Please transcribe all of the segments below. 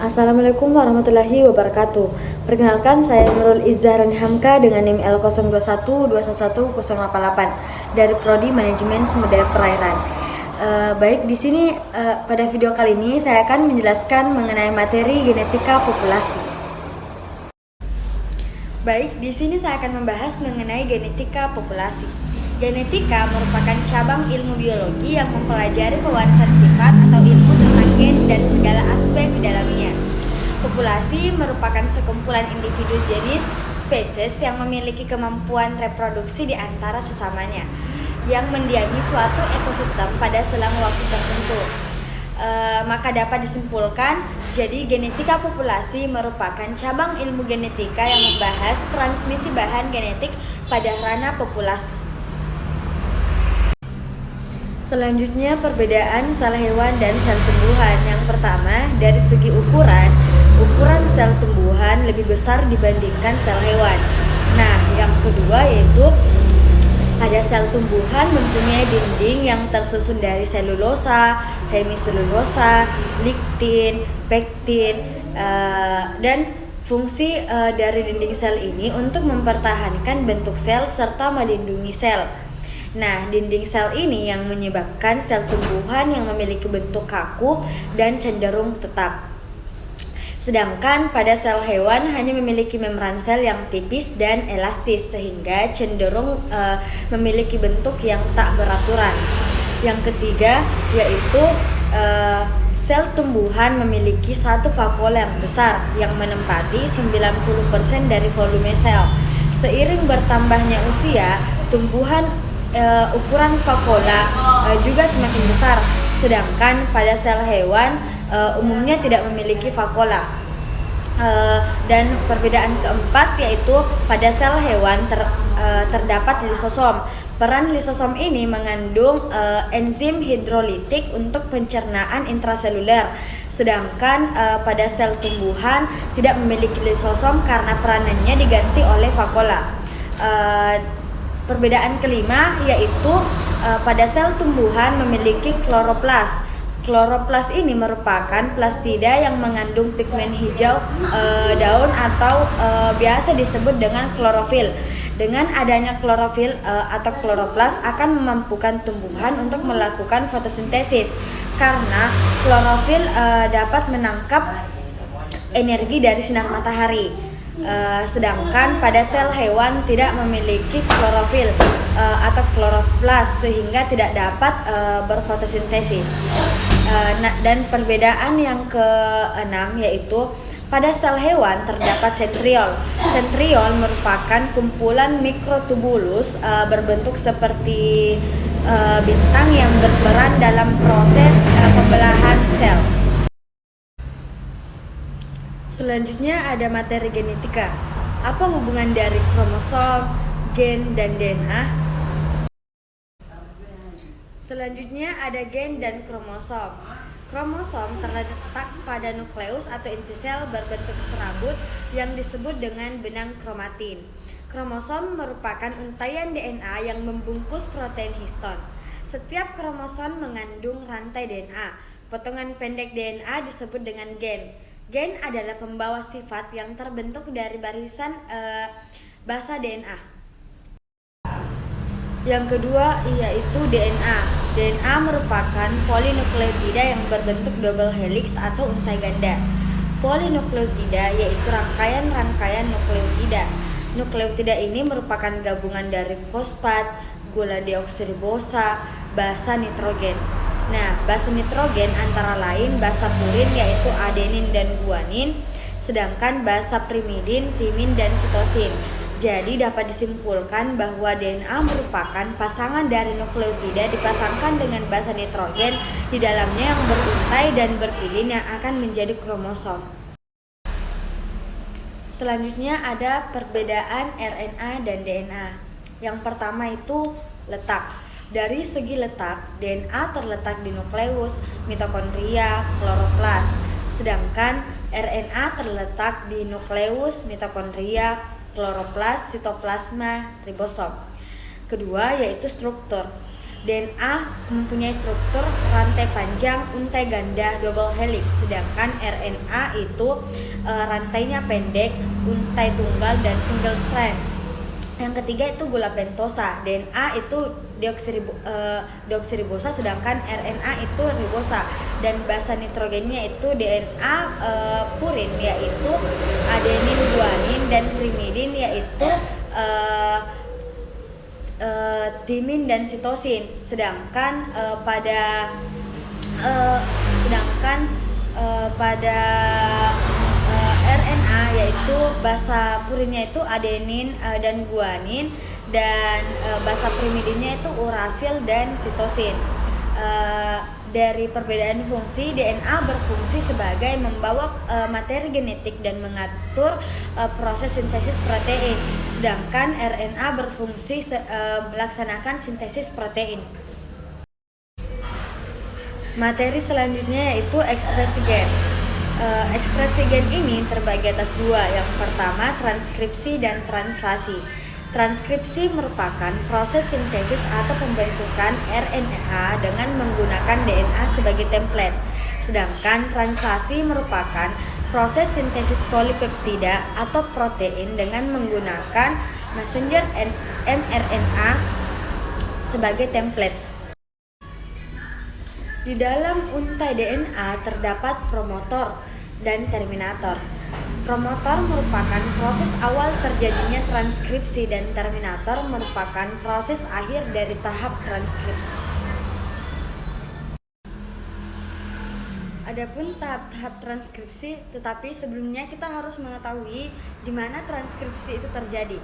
Assalamualaikum warahmatullahi wabarakatuh. Perkenalkan, saya Nurul Izzahran Hamka dengan NIM L0212111088 dari Prodi Manajemen Sumber Daya Perairan. Baik, di sini pada video kali ini saya akan menjelaskan mengenai materi genetika populasi. Baik, di sini saya akan membahas mengenai genetika populasi. Genetika merupakan cabang ilmu biologi yang mempelajari pewarisan sifat atau ilmu tentang gen dan segala aspek di dalamnya. Populasi merupakan sekumpulan individu jenis spesies yang memiliki kemampuan reproduksi di antara sesamanya, yang mendiami suatu ekosistem pada selang waktu tertentu. Maka dapat disimpulkan, jadi genetika populasi merupakan cabang ilmu genetika yang membahas transmisi bahan genetik pada ranah populasi. Selanjutnya, perbedaan sel hewan dan sel tumbuhan. Yang pertama, dari segi ukuran sel tumbuhan lebih besar dibandingkan sel hewan. Nah, yang kedua yaitu pada sel tumbuhan mempunyai dinding yang tersusun dari selulosa, hemiselulosa, liktin, pektin, dan fungsi dari dinding sel ini untuk mempertahankan bentuk sel serta melindungi sel. Nah, dinding sel ini yang menyebabkan sel tumbuhan yang memiliki bentuk kaku dan cenderung tetap. Sedangkan pada sel hewan hanya memiliki membran sel yang tipis dan elastis sehingga cenderung memiliki bentuk yang tak beraturan. Yang ketiga yaitu sel tumbuhan memiliki satu vakuola yang besar yang menempati 90% dari volume sel. Seiring bertambahnya usia, tumbuhan ukuran vakuola juga semakin besar, sedangkan pada sel hewan umumnya tidak memiliki vakuola. Dan perbedaan keempat yaitu pada sel hewan terdapat lisosom. Peran lisosom ini mengandung enzim hidrolitik untuk pencernaan intraseluler, sedangkan pada sel tumbuhan tidak memiliki lisosom karena peranannya diganti oleh vakuola. Perbedaan kelima yaitu pada sel tumbuhan memiliki kloroplas. Kloroplas ini merupakan plastida yang mengandung pigmen hijau daun atau biasa disebut dengan klorofil. Dengan adanya klorofil atau kloroplas akan memampukan tumbuhan untuk melakukan fotosintesis karena klorofil dapat menangkap energi dari sinar matahari. Sedangkan pada sel hewan tidak memiliki klorofil atau kloroplas sehingga tidak dapat berfotosintesis. Dan perbedaan yang keenam yaitu pada sel hewan terdapat sentriol. Sentriol merupakan kumpulan mikrotubulus berbentuk seperti bintang yang berperan dalam proses pembelahan sel. Selanjutnya ada materi genetika. Apa hubungan dari kromosom, gen, dan DNA? Selanjutnya ada gen dan kromosom. Kromosom terletak pada nukleus atau inti sel berbentuk serabut yang disebut dengan benang kromatin. Kromosom merupakan untaian DNA yang membungkus protein histon. Setiap kromosom mengandung rantai DNA. Potongan pendek DNA disebut dengan gen. Gen adalah pembawa sifat yang terbentuk dari barisan basa DNA. Yang kedua yaitu DNA. DNA merupakan polinukleotida yang berbentuk double helix atau untai ganda. Polinukleotida yaitu rangkaian-rangkaian nukleotida. Nukleotida ini merupakan gabungan dari fosfat, gula deoksiribosa, basa nitrogen. Nah, basa nitrogen antara lain basa purin yaitu adenin dan guanin, sedangkan basa pirimidin, timin, dan sitosin. Jadi dapat disimpulkan bahwa DNA merupakan pasangan dari nukleotida dipasangkan dengan basa nitrogen di dalamnya yang beruntai dan berpilin yang akan menjadi kromosom. Selanjutnya ada perbedaan RNA dan DNA. Yang pertama itu letak. Dari segi letak, DNA terletak di nukleus, mitokondria, kloroplas, sedangkan RNA terletak di nukleus, mitokondria, kloroplas, sitoplasma, ribosom. Kedua yaitu struktur. DNA mempunyai struktur rantai panjang untai ganda double helix, sedangkan RNA itu rantainya pendek, untai tunggal dan single strand. Yang ketiga itu gula pentosa. DNA itu deoksiribosa, sedangkan RNA itu ribosa, dan basa nitrogennya itu DNA purin yaitu adenin guanin, dan pirimidin yaitu timin dan sitosin. Sedangkan pada RNA yaitu basa purinnya itu adenin dan guanin, dan basa pirimidinnya itu urasil dan sitosin. Dari perbedaan fungsi, DNA berfungsi sebagai membawa materi genetik dan mengatur proses sintesis protein, sedangkan RNA berfungsi melaksanakan sintesis protein. Materi selanjutnya yaitu ekspresi gen. Ekspresi gen ini terbagi atas dua. Yang pertama, transkripsi dan translasi. Transkripsi merupakan proses sintesis atau pembentukan RNA dengan menggunakan DNA sebagai template. Sedangkan translasi merupakan proses sintesis polipeptida atau protein dengan menggunakan messenger mRNA sebagai template. Di dalam untai DNA terdapat promotor dan terminator. Promotor merupakan proses awal terjadinya transkripsi, dan terminator merupakan proses akhir dari tahap transkripsi. Adapun tahap-tahap transkripsi, tetapi sebelumnya kita harus mengetahui di mana transkripsi itu terjadi.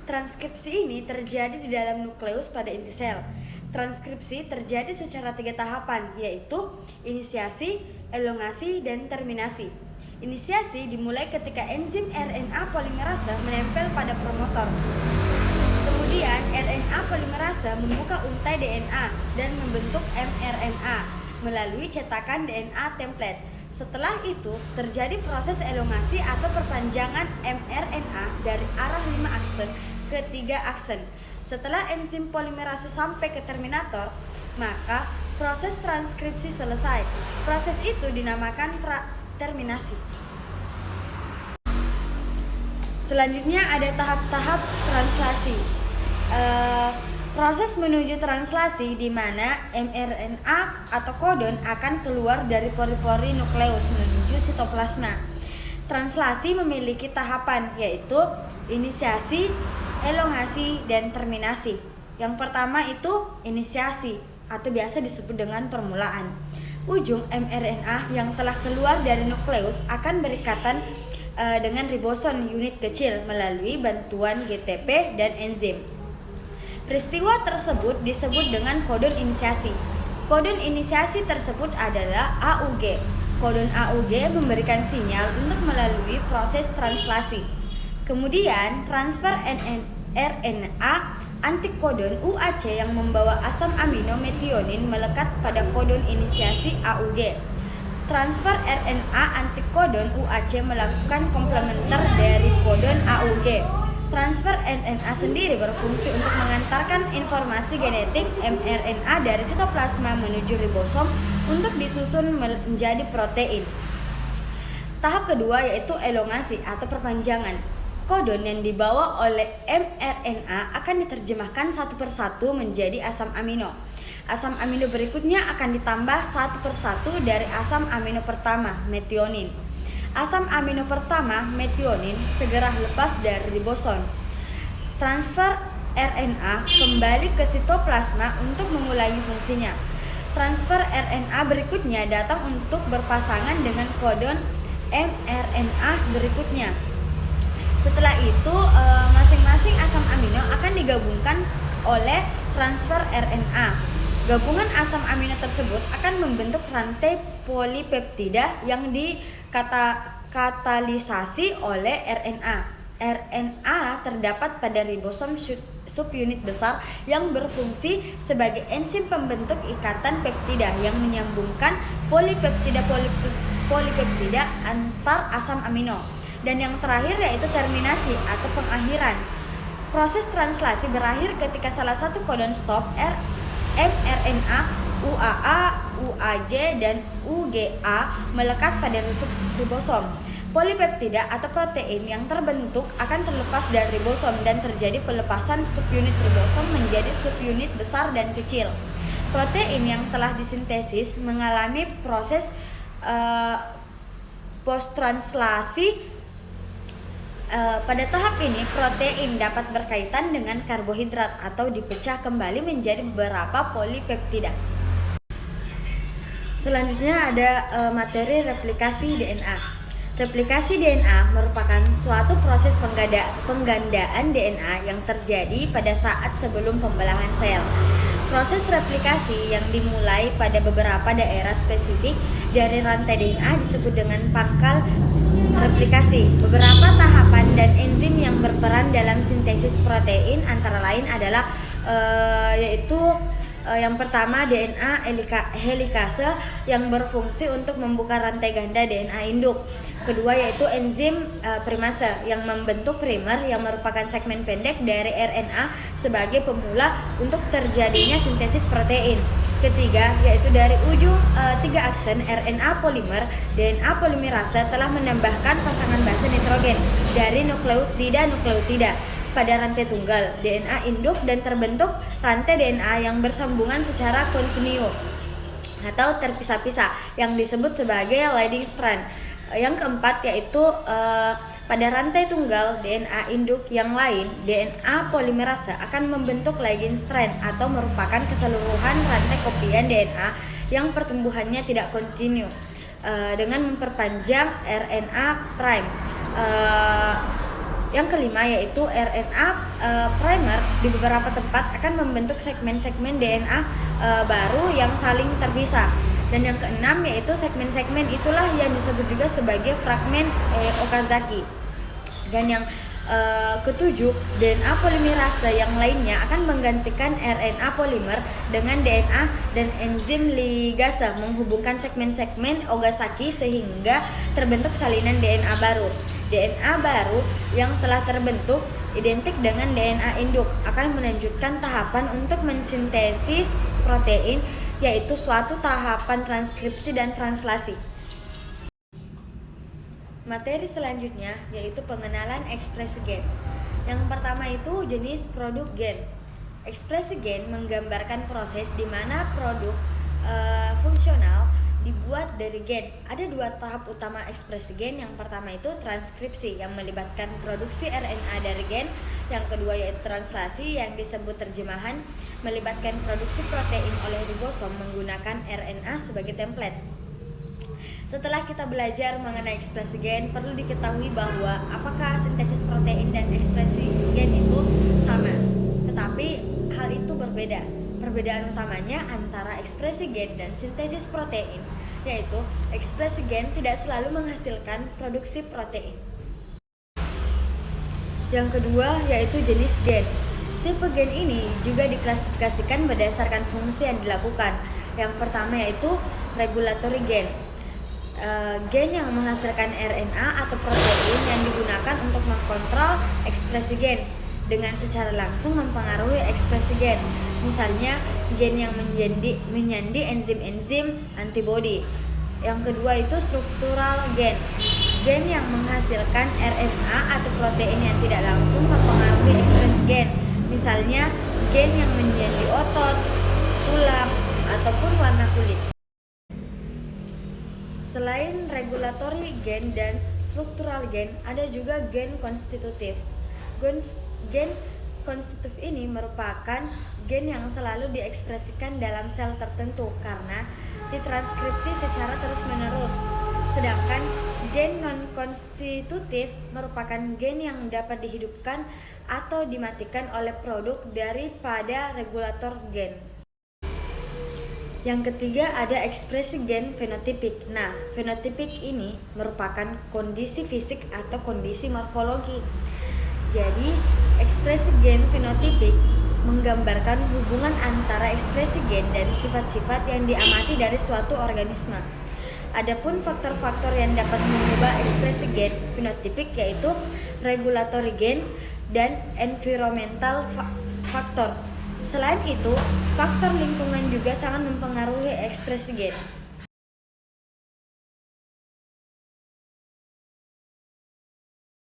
Transkripsi ini terjadi di dalam nukleus pada inti sel. Transkripsi terjadi secara 3 tahapan, yaitu inisiasi, elongasi, dan terminasi. Inisiasi dimulai ketika enzim RNA polimerase menempel pada promotor. Kemudian RNA polimerase membuka untai DNA dan membentuk mRNA melalui cetakan DNA template. Setelah itu terjadi proses elongasi atau perpanjangan mRNA dari arah 5 aksen ke 3 aksen. Setelah enzim polimerase sampai ke terminator, maka proses transkripsi selesai. Proses itu dinamakan terminasi. Selanjutnya ada tahap-tahap translasi. Proses menuju translasi di mana mRNA atau kodon akan keluar dari pori-pori nukleus menuju sitoplasma. Translasi memiliki tahapan, yaitu inisiasi, elongasi, dan terminasi. Yang pertama itu inisiasi atau biasa disebut dengan permulaan. Ujung mRNA yang telah keluar dari nukleus akan berikatan dengan ribosom unit kecil melalui bantuan GTP dan enzim. Peristiwa tersebut disebut dengan kodon inisiasi. Kodon inisiasi tersebut adalah AUG. Kodon AUG memberikan sinyal untuk melalui proses translasi. Kemudian transfer RNA antikodon UAC yang membawa asam amino metionin melekat pada kodon inisiasi AUG. Transfer RNA antikodon UAC melakukan komplementer dari kodon AUG. Transfer RNA sendiri berfungsi untuk mengantarkan informasi genetik mRNA dari sitoplasma menuju ribosom untuk disusun menjadi protein. Tahap kedua yaitu elongasi atau perpanjangan. Kodon yang dibawa oleh mRNA akan diterjemahkan satu persatu menjadi asam amino. Asam amino berikutnya akan ditambah satu persatu dari asam amino pertama, metionin. Asam amino pertama, metionin, segera lepas dari ribosom. Transfer RNA kembali ke sitoplasma untuk mengulangi fungsinya. Transfer RNA berikutnya datang untuk berpasangan dengan kodon mRNA berikutnya. Setelah itu, masing-masing asam amino akan digabungkan oleh transfer RNA. Gabungan asam amino tersebut akan membentuk rantai polipeptida yang dikatalisasi oleh RNA. RNA terdapat pada ribosom subunit besar yang berfungsi sebagai enzim pembentuk ikatan peptida yang menyambungkan polipeptida antar asam amino. Dan yang terakhir yaitu terminasi atau pengakhiran. Proses translasi berakhir ketika salah satu kodon stop mRNA, UAA, UAG, dan UGA melekat pada rusuk ribosom. Polipeptida atau protein yang terbentuk akan terlepas dari ribosom dan terjadi pelepasan subunit ribosom menjadi subunit besar dan kecil. Protein yang telah disintesis mengalami proses post-translasi. Pada tahap ini, protein dapat berkaitan dengan karbohidrat atau dipecah kembali menjadi beberapa polipeptida. Selanjutnya ada materi replikasi DNA. Replikasi DNA merupakan suatu proses penggandaan DNA yang terjadi pada saat sebelum pembelahan sel. Proses replikasi yang dimulai pada beberapa daerah spesifik dari rantai DNA disebut dengan pangkal replikasi. Beberapa tahapan dan enzim yang berperan dalam sintesis protein antara lain adalah yaitu yang pertama DNA helikase yang berfungsi untuk membuka rantai ganda DNA induk. Kedua yaitu enzim primase yang membentuk primer yang merupakan segmen pendek dari RNA sebagai pemula untuk terjadinya sintesis protein. Ketiga yaitu dari ujung 3 aksen RNA polimer, DNA polimerase telah menambahkan pasangan base nitrogen dari nukleotida pada rantai tunggal DNA induk dan terbentuk rantai DNA yang bersambungan secara kontinu atau terpisah-pisah yang disebut sebagai leading strand. Yang keempat yaitu pada rantai tunggal DNA induk yang lain, DNA polimerase akan membentuk leading strand atau merupakan keseluruhan rantai kopian DNA yang pertumbuhannya tidak kontinu dengan memperpanjang RNA prime. Yang kelima yaitu RNA primer di beberapa tempat akan membentuk segmen-segmen DNA baru yang saling terpisah. Dan yang keenam yaitu segmen-segmen itulah yang disebut juga sebagai fragmen Okazaki. Dan yang ketujuh, DNA polimerase yang lainnya akan menggantikan RNA polimer dengan DNA dan enzim ligase menghubungkan segmen-segmen Okazaki sehingga terbentuk salinan DNA baru. DNA baru yang telah terbentuk identik dengan DNA induk akan melanjutkan tahapan untuk mensintesis protein, yaitu suatu tahapan transkripsi dan translasi. Materi selanjutnya yaitu pengenalan ekspresi gen. Yang pertama itu jenis produk gen. Ekspresi gen menggambarkan proses di mana produk fungsional dibuat dari gen. Ada dua tahap utama ekspresi gen. Yang pertama itu transkripsi yang melibatkan produksi RNA dari gen. Yang kedua yaitu translasi yang disebut terjemahan melibatkan produksi protein oleh ribosom menggunakan RNA sebagai template. Setelah kita belajar mengenai ekspresi gen, perlu diketahui bahwa apakah sintesis protein dan ekspresi gen itu sama. Tetapi hal itu berbeda. Perbedaan utamanya antara ekspresi gen dan sintesis protein, yaitu ekspresi gen tidak selalu menghasilkan produksi protein. Yang kedua yaitu jenis gen. Tipe gen ini juga diklasifikasikan berdasarkan fungsi yang dilakukan. Yang pertama yaitu regulatory gen. Gen yang menghasilkan RNA atau protein yang digunakan untuk mengkontrol ekspresi gen dengan secara langsung mempengaruhi ekspresi gen. Misalnya gen yang menyandi enzim-enzim antibodi. Yang kedua itu struktural gen. Gen yang menghasilkan RNA atau protein yang tidak langsung mempengaruhi ekspresi gen. Misalnya gen yang menyandi otot, tulang, ataupun warna kulit. Selain regulatory gen dan struktural gen, ada juga gen konstitutif. Gen konstitutif ini merupakan gen yang selalu diekspresikan dalam sel tertentu karena ditranskripsi secara terus-menerus. Sedangkan gen non-konstitutif merupakan gen yang dapat dihidupkan atau dimatikan oleh produk daripada regulator gen. Yang ketiga ada ekspresi gen fenotipik. Nah, fenotipik ini merupakan kondisi fisik atau kondisi morfologi. Jadi, ekspresi gen fenotipik menggambarkan hubungan antara ekspresi gen dan sifat-sifat yang diamati dari suatu organisme. Adapun faktor-faktor yang dapat mengubah ekspresi gen fenotipik yaitu regulatory gen dan environmental faktor. Selain itu, faktor lingkungan juga sangat mempengaruhi ekspresi gen.